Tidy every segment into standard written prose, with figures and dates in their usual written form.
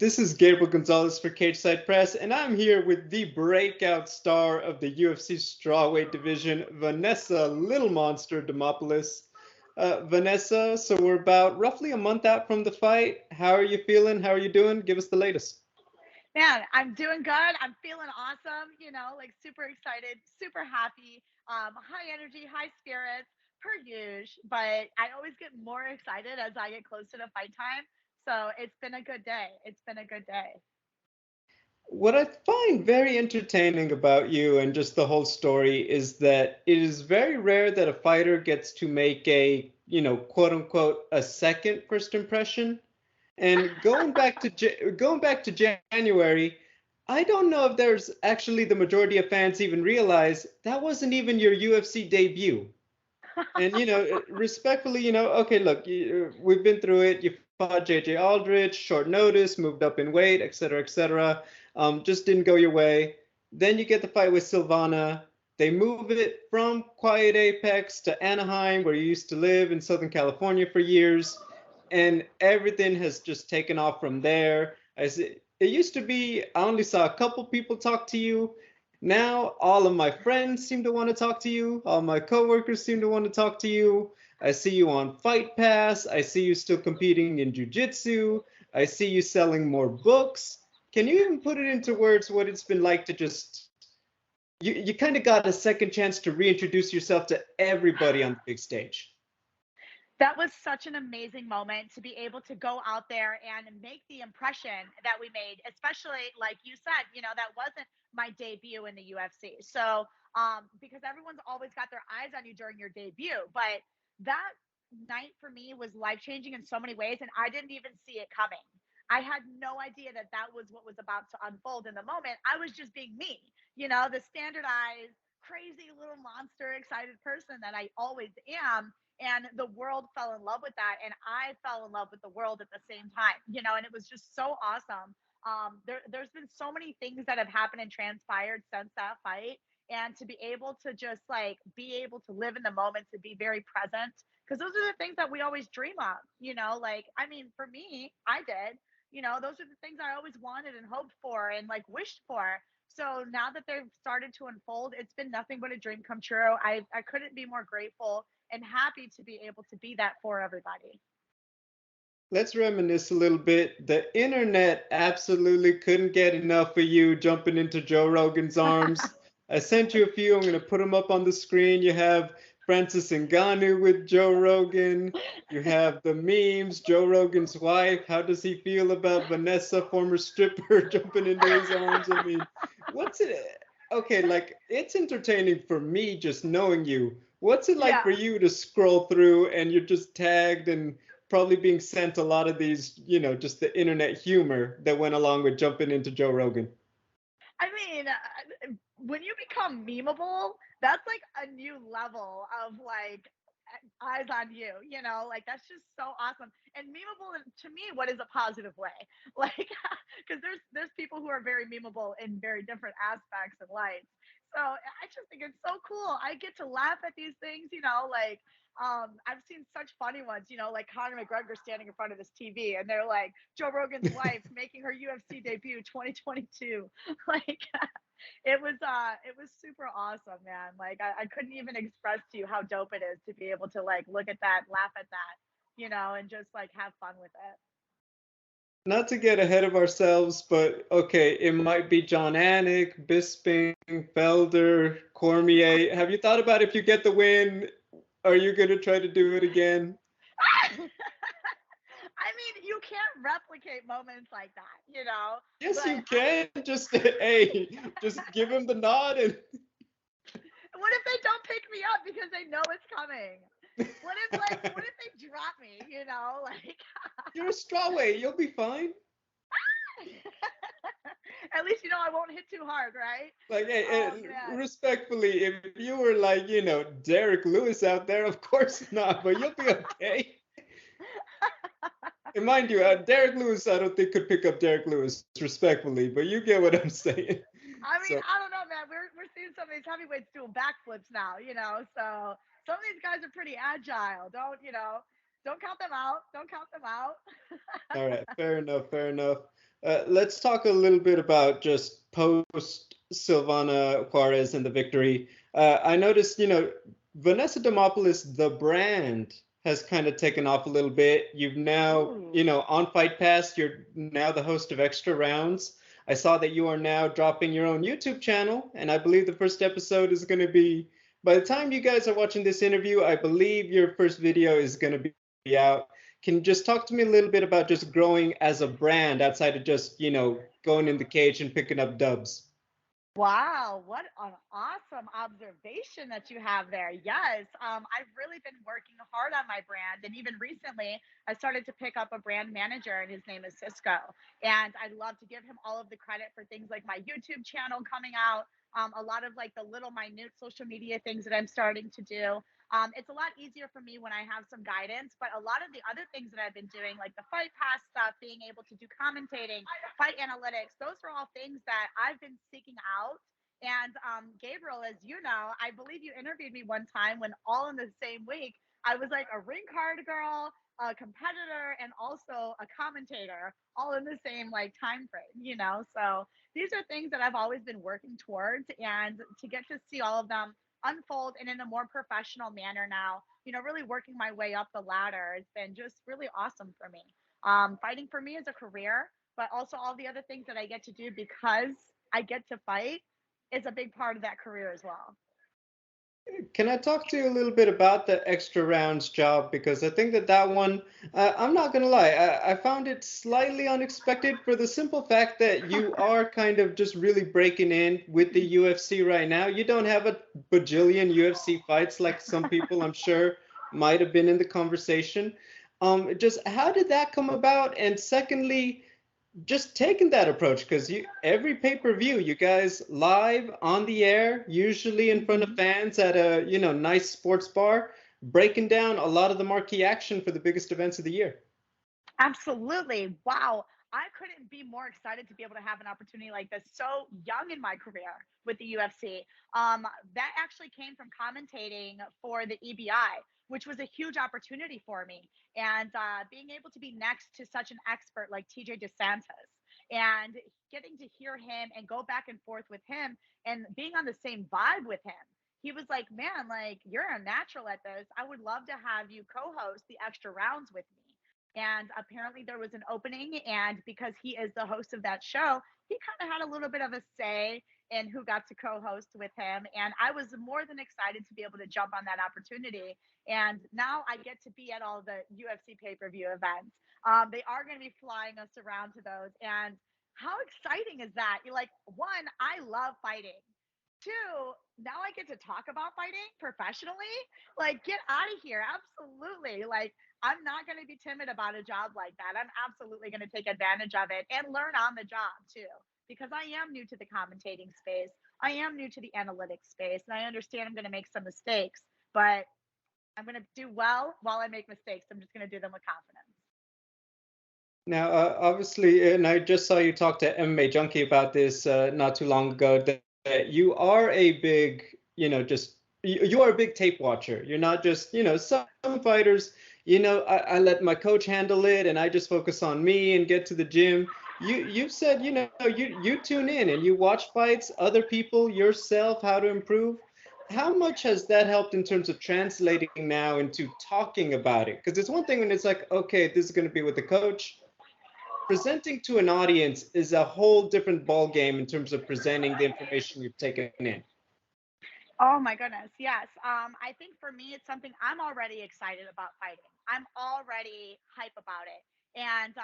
This is Gabriel Gonzalez for Cageside Press, and I'm here with the breakout star of the UFC strawweight division, Vanessa Little Monster Demopoulos. Vanessa, so we're about roughly a month out from the fight. How are you feeling? How are you doing? Give us the latest. Man, I'm doing good. I'm feeling awesome, like super excited, super happy, high energy, high spirits, per usual. But I always get more excited as I get closer to fight time. So it's been a good day. It's been a good day. What I find very entertaining about you and just the whole story is that it is very rare that a fighter gets to make a, quote unquote, a second first impression. And going back to January, I don't know if there's actually the majority of fans even realize that wasn't even your UFC debut. And respectfully, okay, look, we've been through it. You fought JJ Aldrich, short notice, moved up in weight, et cetera, et cetera. Just didn't go your way. Then you get the fight with Silvana. They move it from Quiet Apex to Anaheim, where you used to live in Southern California for years, and everything has just taken off from there. It used to be I only saw a couple people talk to you. Now all of my friends seem to want to talk to you. All my coworkers seem to want to talk to you. I see you on Fight Pass. I see you still competing in jiu-jitsu. I see you selling more books. Can you even put it into words what it's been like to just you kind of got a second chance to reintroduce yourself to everybody on the big stage? That was such an amazing moment to be able to go out there and make the impression that we made, especially like you said, that wasn't my debut in the UFC. So, because everyone's always got their eyes on you during your debut, but that night for me was life changing in so many ways, and I didn't even see it coming. I had no idea that that was what was about to unfold in the moment. I was just being me, the standardized, crazy little monster, excited person that I always am, and the world fell in love with that, and I fell in love with the world at the same time, and it was just so awesome. There's been so many things that have happened and transpired since that fight, and to be able to just like be able to live in the moment, to be very present, because those are the things that we always dream of, like, I mean, for me, I did, those are the things I always wanted and hoped for and like wished for. So now that they've started to unfold, it's been nothing but a dream come true. I couldn't be more grateful and happy to be able to be that for everybody. Let's reminisce a little bit. The internet absolutely couldn't get enough of you jumping into Joe Rogan's arms. I sent you a few. I'm going to put them up on the screen. You have Francis Ngannou with Joe Rogan. You have the memes, Joe Rogan's wife. How does he feel about Vanessa, former stripper, jumping into his arms? I mean, what's it? Okay, like it's entertaining for me just knowing you. What's it like Yeah. for you to scroll through and you're just tagged and probably being sent a lot of these, just the internet humor that went along with jumping into Joe Rogan? I mean, when you become memeable, that's like a new level of like eyes on you, like that's just so awesome. And memeable to me, what is a positive way? Like, because there's people who are very memeable in very different aspects and lights. So I just think it's so cool. I get to laugh at these things, like I've seen such funny ones, like Conor McGregor standing in front of this TV and they're like Joe Rogan's wife making her UFC debut 2022. Like it was super awesome, man. Like I couldn't even express to you how dope it is to be able to like look at that, laugh at that, and just like have fun with it. Not to get ahead of ourselves, but okay, it might be John Anik, Bisping, Felder, Cormier. Have you thought about if you get the win, are you going to try to do it again? I mean, you can't replicate moments like that, Yes, but you can. Just hey, just give him the nod and what if they don't pick me up because they know it's coming? What if they drop me, like you're a strawweight. You'll be fine. at least I won't hit too hard, right? Like, Oh man. respectfully, if you were like, Derek Lewis out there, of course not, but you'll be okay. And mind you, Derek Lewis, I don't think could pick up Derek Lewis respectfully, but you get what I'm saying. I mean, So, I don't know, man. We're seeing some of these heavyweights doing backflips now, So some of these guys are pretty agile. Don't count them out. Don't count them out. all right, fair enough, fair enough. Let's talk a little bit about just post Silvana Juarez and the victory. I noticed, Vanessa Demopoulos, the brand, has kind of taken off a little bit. You've now, Ooh. on Fight Pass, you're now the host of Extra Rounds. I saw that you are now dropping your own YouTube channel, and I believe the first episode is going to be, by the time you guys are watching this interview, I believe your first video is going to be out. Can you just talk to me a little bit about just growing as a brand outside of just, going in the cage and picking up dubs? Wow, what an awesome observation that you have there. Yes, I've really been working hard on my brand. And even recently, I started to pick up a brand manager, and his name is Cisco. And I'd love to give him all of the credit for things like my YouTube channel coming out, a lot of like the little minute social media things that I'm starting to do. It's a lot easier for me when I have some guidance, but a lot of the other things that I've been doing, like the Fight Pass stuff, being able to do commentating, fight analytics, those are all things that I've been seeking out. And Gabriel, as you know, I believe you interviewed me one time when all in the same week, I was like a ring card girl, a competitor, and also a commentator, all in the same like time frame. So these are things that I've always been working towards, and to get to see all of them unfold and in a more professional manner now, really working my way up the ladder has been just really awesome for me. Fighting for me is a career, but also all the other things that I get to do because I get to fight is a big part of that career as well. Can I talk to you a little bit about the extra rounds job? Because I think that that one, I'm not gonna lie, I found it slightly unexpected for the simple fact that you are kind of just really breaking in with the UFC right now. You don't have a bajillion UFC fights like some people I'm sure might have been in the conversation. Just how did that come about? And secondly, just taking that approach because you every pay-per-view you guys live on the air, usually in front of Mhm. fans at a nice sports bar, breaking down a lot of the marquee action for the biggest events of the year. Absolutely. Wow. I couldn't be more excited to be able to have an opportunity like this so young in my career with the UFC. That actually came from commentating for the EBI, which was a huge opportunity for me. And being able to be next to such an expert like TJ DeSantis and getting to hear him and go back and forth with him and being on the same vibe with him. He was like, man, like, you're a natural at this. I would love to have you co host the extra rounds with me. And apparently there was an opening, and because he is the host of that show, he kind of had a little bit of a say in who got to co-host with him, and I was more than excited to be able to jump on that opportunity. And now I get to be at all the UFC pay-per-view events. They are going to be flying us around to those, and how exciting is that? You're like, one, I love fighting. Two, now I get to talk about fighting professionally. Like, get out of here. Absolutely. Like, I'm not going to be timid about a job like that. I'm absolutely going to take advantage of it and learn on the job too, because I am new to the commentating space. I am new to the analytics space, and I understand I'm going to make some mistakes, but I'm going to do well while I make mistakes. I'm just going to do them with confidence. Now, obviously, and I just saw you talk to MMA Junkie about this not too long ago, that you are a big, just you are a big tape watcher. You're not just, some fighters, I let my coach handle it and I just focus on me and get to the gym. You've said, you tune in and you watch fights, other people, yourself, how to improve. How much has that helped in terms of translating now into talking about it? Because it's one thing when it's like, okay, this is going to be with the coach. Presenting to an audience is a whole different ball game in terms of presenting the information you've taken in. Oh my goodness. Yes. I think for me, it's something I'm already excited about fighting. I'm already hype about it. And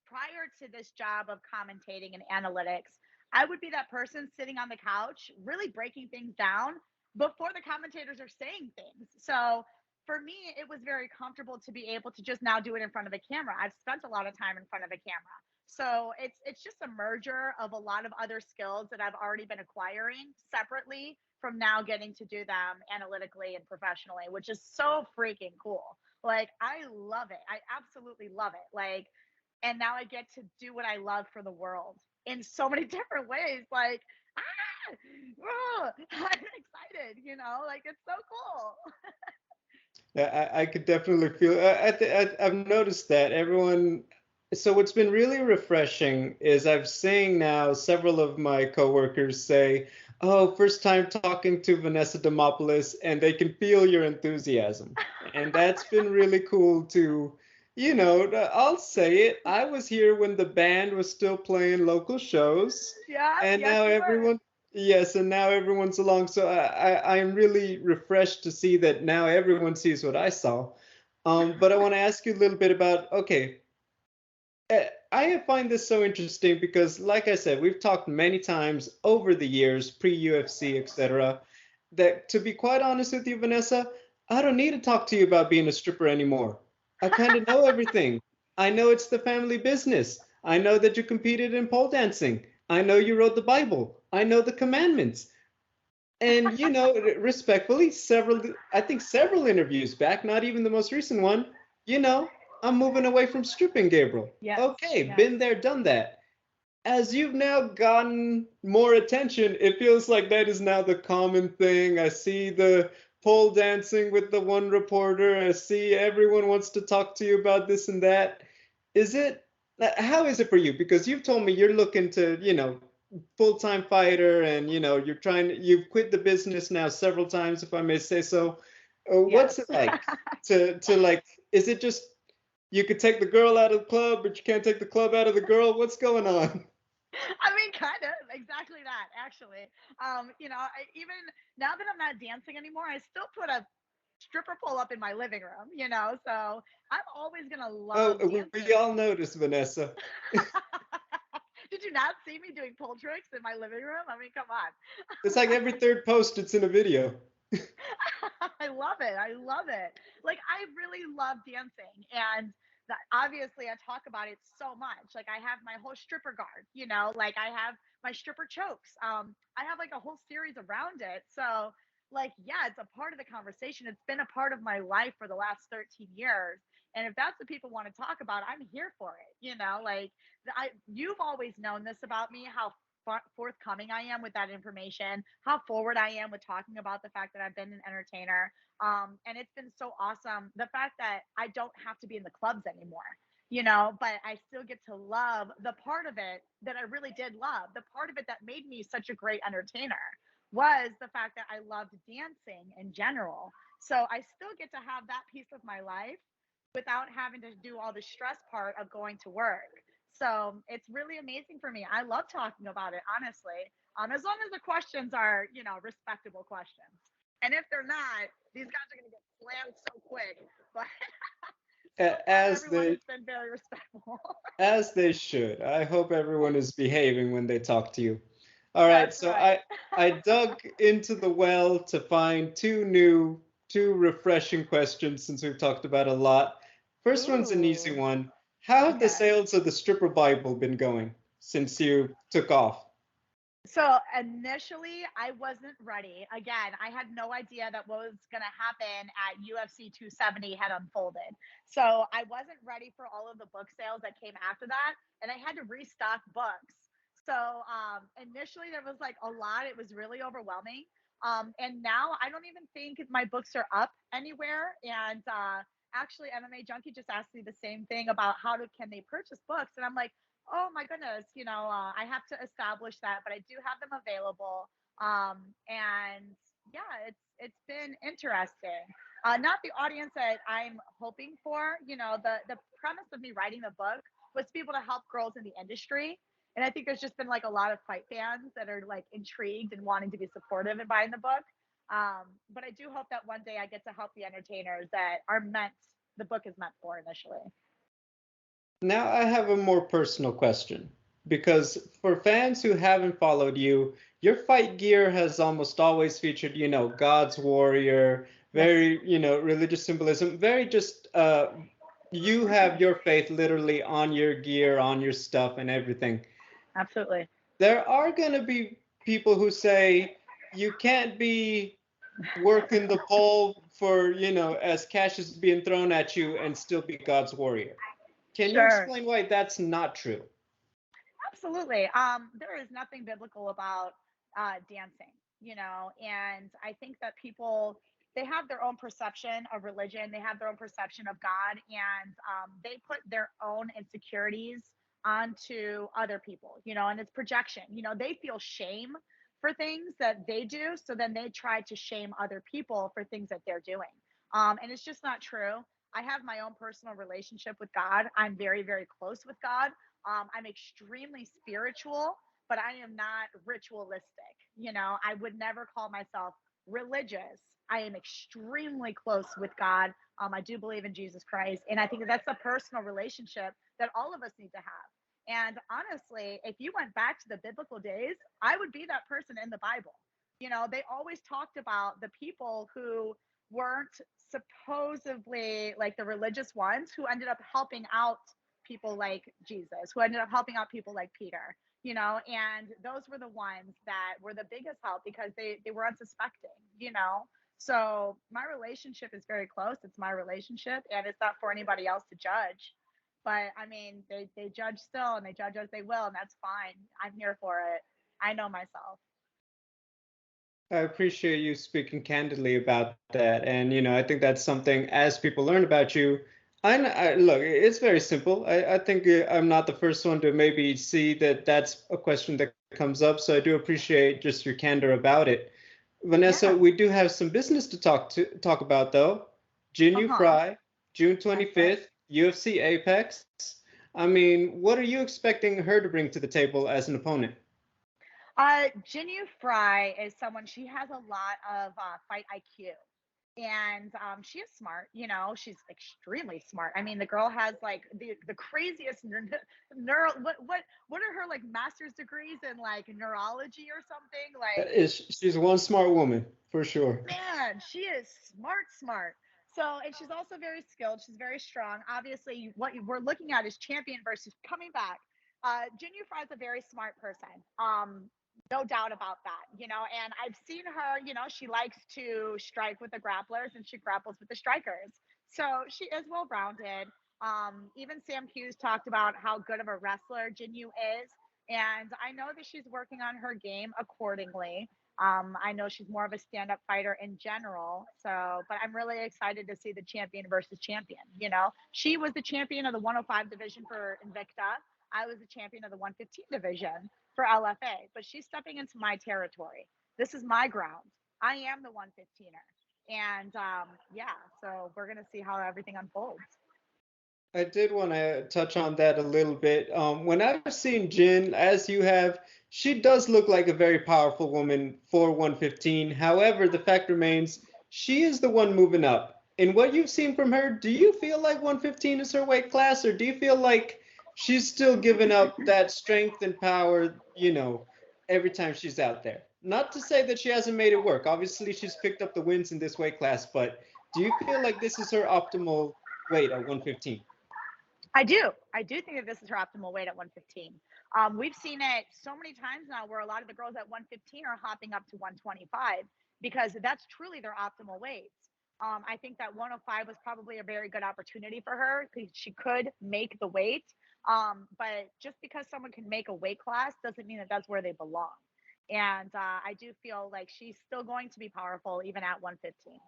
prior to this job of commentating and analytics, I would be that person sitting on the couch, really breaking things down before the commentators are saying things. So for me, it was very comfortable to be able to just now do it in front of a camera. I've spent a lot of time in front of a camera. So it's just a merger of a lot of other skills that I've already been acquiring separately from now getting to do them analytically and professionally, which is so freaking cool. Like, I love it. I absolutely love it. Like, and now I get to do what I love for the world in so many different ways. Like, ah, oh, I'm excited, like it's so cool. Yeah, I could definitely feel. I've noticed that everyone. So what's been really refreshing is I've seen now several of my coworkers say, "Oh, first time talking to Vanessa Demopoulos," and they can feel your enthusiasm. And that's been really cool to, I'll say it. I was here when the band was still playing local shows, Yeah, and yes, now you were. everyone, yes, and now everyone's along. So I'm really refreshed to see that now everyone sees what I saw. But I want to ask you a little bit about, okay, I find this so interesting because, like I said, we've talked many times over the years, pre-UFC, etc., that to be quite honest with you, Vanessa, I don't need to talk to you about being a stripper anymore. I kind of know everything. I know it's the family business. I know that you competed in pole dancing. I know you wrote the Bible. I know the commandments. And, respectfully, I think several interviews back, not even the most recent one, you know, I'm moving away from stripping, Gabriel. Yes, Okay, yes. been there, done that. As you've now gotten more attention, it feels like that is now the common thing. I see the pole dancing with the one reporter. I see everyone wants to talk to you about this and that. Is it, how is it for you? Because you've told me you're looking to, full-time fighter and, you've quit the business now several times, if I may say so. Yes. What's it like to like, is it just you could take the girl out of the club, but you can't take the club out of the girl? What's going on? I mean, kind of exactly that, actually. Even now that I'm not dancing anymore, I still put a stripper pole up in my living room, so I'm always going to Oh, love we dancing. all noticed, Vanessa. Did you not see me doing pole tricks in my living room? I mean, come on. It's like every third post, it's in a video. I love it. I love it. Like, I really love dancing. And obviously, I talk about it so much. Like, I have my whole stripper guard, like I have my stripper chokes. I have like a whole series around it. So, like, yeah, it's a part of the conversation. It's been a part of my life for the last 13 years. And if that's what people want to talk about, I'm here for it. Like, you've always known this about me, how forthcoming I am with that information, how forward I am with talking about the fact that I've been an entertainer. And it's been so awesome. The fact that I don't have to be in the clubs anymore, but I still get to love the part of it that I really did love. The part of it that made me such a great entertainer was the fact that I loved dancing in general. So I still get to have that piece of my life without having to do all the stress part of going to work. So it's really amazing for me. I love talking about it, honestly. As long as the questions are, respectable questions. And if they're not, these guys are going to get slammed so quick. But so far, As everyone they has been very respectful. as they should. I hope everyone is behaving when they talk to you. All right, That's so right. I dug into the well to find two refreshing questions since we've talked about a lot. First one's an easy Ooh, one. How have the okay. sales of the stripper Bible been going since you took off? So initially, I wasn't ready. Again, I had no idea that what was going to happen at UFC 270 had unfolded. So I wasn't ready for all of the book sales that came after that, and I had to restock books. So initially, there was like a lot. It was really overwhelming. And now I don't even think my books are up anywhere. And actually, MMA Junkie just asked me the same thing about can they purchase books, and I'm like, oh my goodness, I have to establish that, but I do have them available. And yeah, it's been interesting. Not the audience that I'm hoping for. The premise of me writing the book was to be able to help girls in the industry. And I think there's just been like a lot of fight fans that are like intrigued and wanting to be supportive in buying the book. But I do hope that one day I get to help the entertainers that the book is meant for initially. Now I have a more personal question because for fans who haven't followed you, your fight gear has almost always featured, God's warrior, Yes, very, religious symbolism, very just you have your faith literally on your gear, on your stuff and everything. absolutely. There are going to be people who say you can't be working the pole for, as cash is being thrown at you and still be God's warrior. Can you Sure. explain why that's not true? Absolutely. There is nothing biblical about dancing, and I think that people they have their own perception of religion. They have their own perception of God, and they put their own insecurities onto other people, and it's projection. They feel shame for things that they do. So then they try to shame other people for things that they're doing. And it's just not true. I have my own personal relationship with God. I'm very, very close with God. I'm extremely spiritual, but I am not ritualistic. I would never call myself religious. I am extremely close with God. I do believe in Jesus Christ. And I think that's a personal relationship that all of us need to have. And honestly, if you went back to the biblical days, I would be that person in the Bible. They always talked about the people who weren't supposedly like the religious ones who ended up helping out people like Jesus, who ended up helping out people like Peter, and those were the ones that were the biggest help because they were unsuspecting. So my relationship is very close. It's my relationship, and it's not for anybody else to judge. But I mean, they judge still, and they judge as they will, and that's fine. I'm here for it. I know myself. I appreciate you speaking candidly about that. And, I think that's something as people learn about you. Look, it's very simple. I think I'm not the first one to maybe see that that's a question that comes up. So I do appreciate just your candor about it. Vanessa, Yeah. we do have some business to talk about, though. Jinh Yu Uh-huh. Frey, June That's right. 25th, UFC Apex. I mean, what are you expecting her to bring to the table as an opponent? Jin Yu Frey is someone, she has a lot of fight IQ. And she is smart, she's extremely smart. I mean, the girl has like the craziest neural, what are her like master's degrees in like neurology or something? Like, She's one smart woman, for sure. man, she is smart, smart. So, and she's also very skilled. She's very strong. Obviously, what we're looking at is champion versus coming back. Jin Yu Fry is a very smart person. No doubt about that, and I've seen her, she likes to strike with the grapplers and she grapples with the strikers. So she is well rounded. Even Sam Hughes talked about how good of a wrestler Jin Yu is. And I know that she's working on her game accordingly. I know she's more of a stand-up fighter in general. So, but I'm really excited to see the champion versus champion. She was the champion of the 105 division for Invicta. I was the champion of the 115 division for LFA, but she's stepping into my territory. This is my ground. I am the 115er. And yeah, so we're going to see how everything unfolds. I did want to touch on that a little bit. When I've seen Jin, as you have, she does look like a very powerful woman for 115. However, the fact remains, she is the one moving up. In what you've seen from her, do you feel like 115 is her weight class, or do you feel like she's still giving up that strength and power, every time she's out there? Not to say that she hasn't made it work. Obviously, she's picked up the wins in this weight class, but do you feel like this is her optimal weight at 115? I do. I do think that this is her optimal weight at 115. We've seen it so many times now where a lot of the girls at 115 are hopping up to 125 because that's truly their optimal weights. I think that 105 was probably a very good opportunity for her because she could make the weight. But just because someone can make a weight class doesn't mean that that's where they belong. And I do feel like she's still going to be powerful even at 115.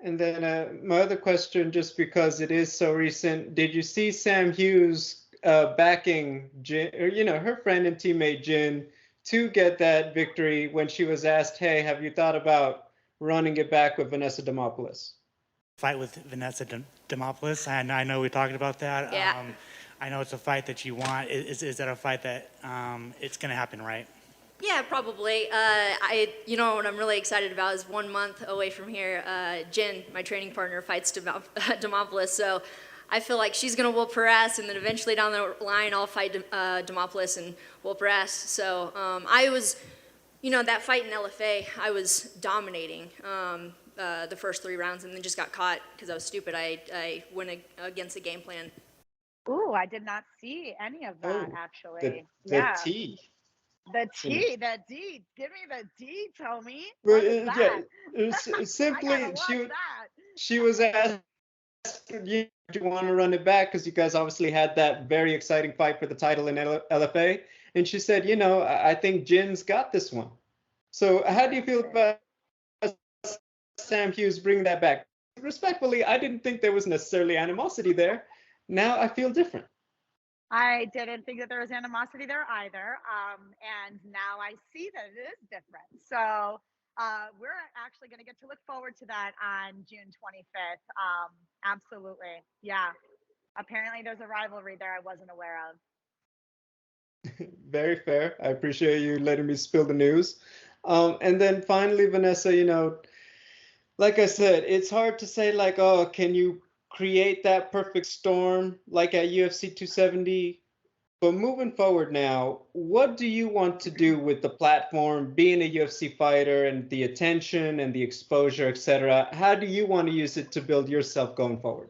And then my other question, just because it is so recent, did you see Sam Hughes backing Jin, or her friend and teammate Jin to get that victory when she was asked, "Hey, have you thought about running it back with Vanessa Demopoulos?" Fight with Vanessa Demopoulos, and I know we talked about that. Yeah. I know it's a fight that you want. Is that a fight that it's going to happen, right? Yeah, probably. What I'm really excited about is 1 month away from here, Jin, my training partner, fights Demopoulos. So I feel like she's going to whoop her ass, and then eventually down the line, I'll fight Demopoulos and whoop her ass. So I was, that fight in LFA, I was dominating the first 3 rounds and then just got caught because I was stupid. I went against the game plan. Ooh, I did not see any of that actually. The T. The T, the D. Give me the D, Tommy. Well, What is that? simply that. she was asked, "Do you want to run it back?" Because you guys obviously had that very exciting fight for the title in LFA, and she said, I think Jin's got this one." So how do you feel about Sam Hughes bringing that back. Respectfully, I didn't think there was necessarily animosity there. Now I feel different. I didn't think that there was animosity there either. And now I see that it is different. So we're actually going to get to look forward to that on June 25th. Absolutely. Yeah. Apparently there's a rivalry there I wasn't aware of. Very fair. I appreciate you letting me spill the news. And then finally, Vanessa, like I said, it's hard to say like, oh, can you create that perfect storm like at UFC 270? But moving forward now, what do you want to do with the platform, being a UFC fighter and the attention and the exposure, etc.? How do you want to use it to build yourself going forward?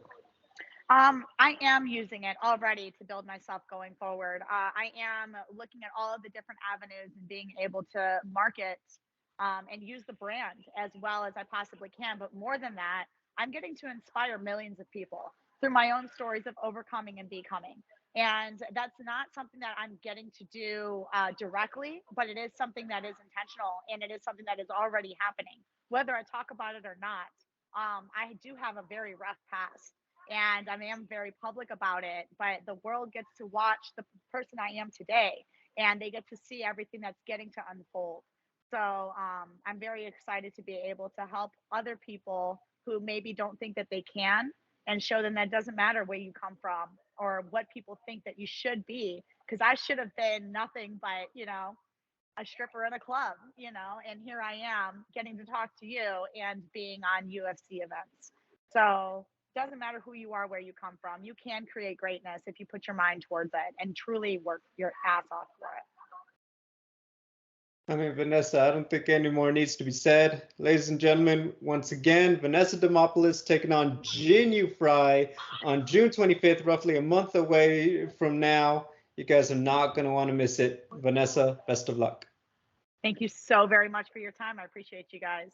I am using it already to build myself going forward. I am looking at all of the different avenues and being able to market and use the brand as well as I possibly can. But more than that, I'm getting to inspire millions of people through my own stories of overcoming and becoming. And that's not something that I'm getting to do directly, but it is something that is intentional and it is something that is already happening, whether I talk about it or not. I do have a very rough past and I am very public about it, but the world gets to watch the person I am today and they get to see everything that's getting to unfold. So I'm very excited to be able to help other people who maybe don't think that they can and show them that it doesn't matter where you come from or what people think that you should be. Because I should have been nothing but, a stripper in a club, and here I am getting to talk to you and being on UFC events. So doesn't matter who you are, where you come from, you can create greatness if you put your mind towards it and truly work your ass off for it. I mean, Vanessa, I don't think any more needs to be said. Ladies and gentlemen, once again, Vanessa Demopoulos taking on Jinh Yu Frey on June 25th, roughly a month away from now. You guys are not going to want to miss it. Vanessa, best of luck. Thank you so very much for your time. I appreciate you guys.